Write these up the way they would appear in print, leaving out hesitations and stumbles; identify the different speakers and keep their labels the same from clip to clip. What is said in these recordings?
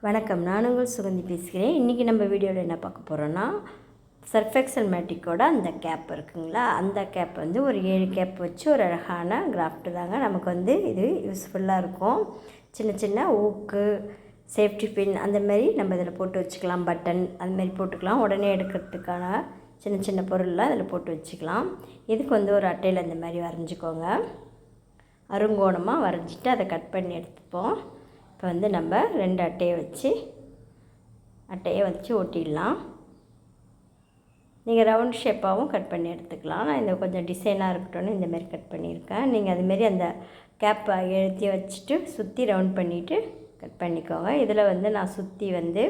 Speaker 1: வணக்கம், நான் உங்கள் சுகந்தி பேசுகிறேன். இன்றைக்கி நம்ம வீடியோவில் என்ன பார்க்க போகிறோன்னா, சர்ஃப் எக்ஸல் மேட்டிக்கோட அந்த கேப் இருக்குங்களா, அந்த கேப் வந்து ஒரு 7 கேப் வச்சு ஒரு அழகான கிராஃப்ட்டு தாங்க. நமக்கு வந்து இது யூஸ்ஃபுல்லாக இருக்கும். சின்ன சின்ன ஊக்கு, சேஃப்டி பின் அந்த மாதிரி நம்ம இதில் போட்டு வச்சுக்கலாம். பட்டன் அந்தமாரி போட்டுக்கலாம். உடனே எடுக்கிறதுக்கான சின்ன சின்ன பொருள்லாம் அதில் போட்டு வச்சுக்கலாம். இதுக்கு வந்து ஒரு அட்டையில் இந்த மாதிரி வரைஞ்சிக்கோங்க. அருங்கோணமாக வரைஞ்சிட்டு அதை கட் பண்ணி எடுத்துப்போம். இப்போ வந்து நம்ம 2 அட்டையை வச்சு ஒட்டிடலாம். நீங்கள் ரவுண்ட் ஷேப்பாகவும் கட் பண்ணி எடுத்துக்கலாம். நான் இந்த கொஞ்சம் டிசைனாக இருக்கட்டும்னு இந்தமாரி கட் பண்ணியிருக்கேன். நீங்கள் அதுமாரி அந்த கேப்பை எழுத்தி வச்சுட்டு சுற்றி ரவுண்ட் பண்ணிவிட்டு கட் பண்ணிக்கோங்க. இதில் வந்து நான் சுற்றி வந்து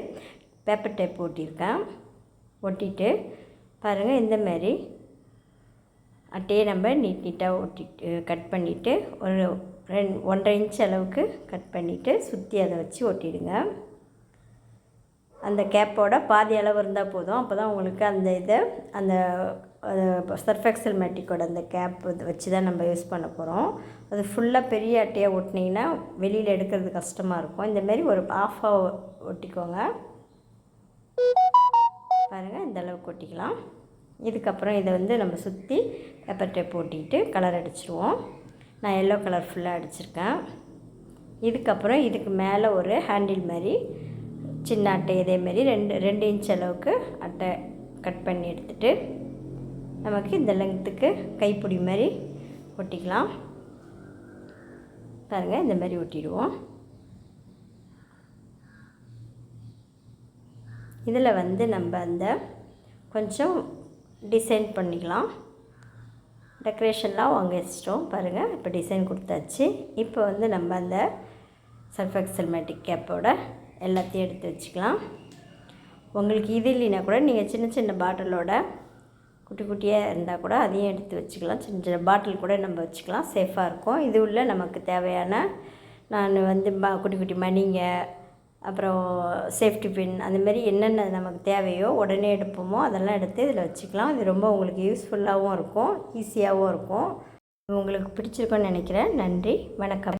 Speaker 1: பேப்பர் டேப் ஒட்டியிருக்கேன். ஒட்டிட்டு பாருங்கள், இந்தமாரி அட்டையை நம்ம நீட்டாக ஒட்டிட்டு கட் பண்ணிவிட்டு ஒரு 1.5 இன்ச் அளவுக்கு கட் பண்ணிவிட்டு சுற்றி அதை வச்சு ஒட்டிடுங்க. அந்த கேப்போட பாதி அளவு இருந்தால் போதும். அப்போ தான் உங்களுக்கு அந்த இதை அந்த சர்ஃப் எக்ஸல் மேட்டிக்கோட அந்த கேப் வச்சு தான் நம்ம யூஸ் பண்ண போகிறோம். அது ஃபுல்லாக பெரிய அட்டையாக ஒட்டினீங்கன்னா வெளியில் எடுக்கிறது கஷ்டமாக இருக்கும். இந்தமாரி ஒரு ஆஃபாக ஒட்டிக்கோங்க. பாருங்கள், இந்த அளவுக்கு ஒட்டிக்கலாம். இதுக்கப்புறம் இதை வந்து நம்ம சுற்றி பேப்பர் டேப் ஒட்டிக்கிட்டு கலர் அடிச்சிடுவோம். நான் எல்லோ கலர் ஃபுல்லாக அடிச்சிருக்கேன். இதுக்கப்புறம் இதுக்கு மேலே ஒரு ஹேண்டில் மாதிரி சின்ன அட்டை இதேமாரி 2 இன்ச் அளவுக்கு அட்டை கட் பண்ணி எடுத்துகிட்டு நமக்கு இந்த லெங்க்த்துக்கு கைப்பிடி மாதிரி ஒட்டிக்கலாம். பாருங்கள், இந்த மாதிரி ஒட்டிடுவோம். இதில் வந்து நம்ம அந்த கொஞ்சம் டிசைன் பண்ணிக்கலாம். டெக்கரேஷன்லாம் வாங்க இஷ்டம். பாருங்கள், இப்போ டிசைன் கொடுத்தாச்சு. இப்போ வந்து நம்ம அந்த சர்ஃப் எக்ஸல் மேட்டிக் கேப்போட எல்லாத்தையும் எடுத்து வச்சுக்கலாம். உங்களுக்கு இது இல்லைன்னா கூட நீங்கள் சின்ன சின்ன பாட்டிலோட குட்டி குட்டியாக இருந்தால் கூட அதையும் எடுத்து வச்சுக்கலாம். சின்ன சின்ன பாட்டில் கூட நம்ம வச்சுக்கலாம், சேஃபாக இருக்கும். இது உள்ள நமக்கு தேவையான நான் வந்து குட்டி குட்டி மணிங்க, அப்புறம் சேஃப்டி பின் அந்தமாரி என்னென்ன நமக்கு தேவையோ உடனே எடுப்போமோ அதெல்லாம் எடுத்து இதில் வச்சுக்கலாம். இது ரொம்ப உங்களுக்கு யூஸ்ஃபுல்லாகவும் இருக்கும், ஈஸியாகவும் இருக்கும். உங்களுக்கு பிடிச்சிருக்குன்னு நினைக்கிறேன். நன்றி, வணக்கம்.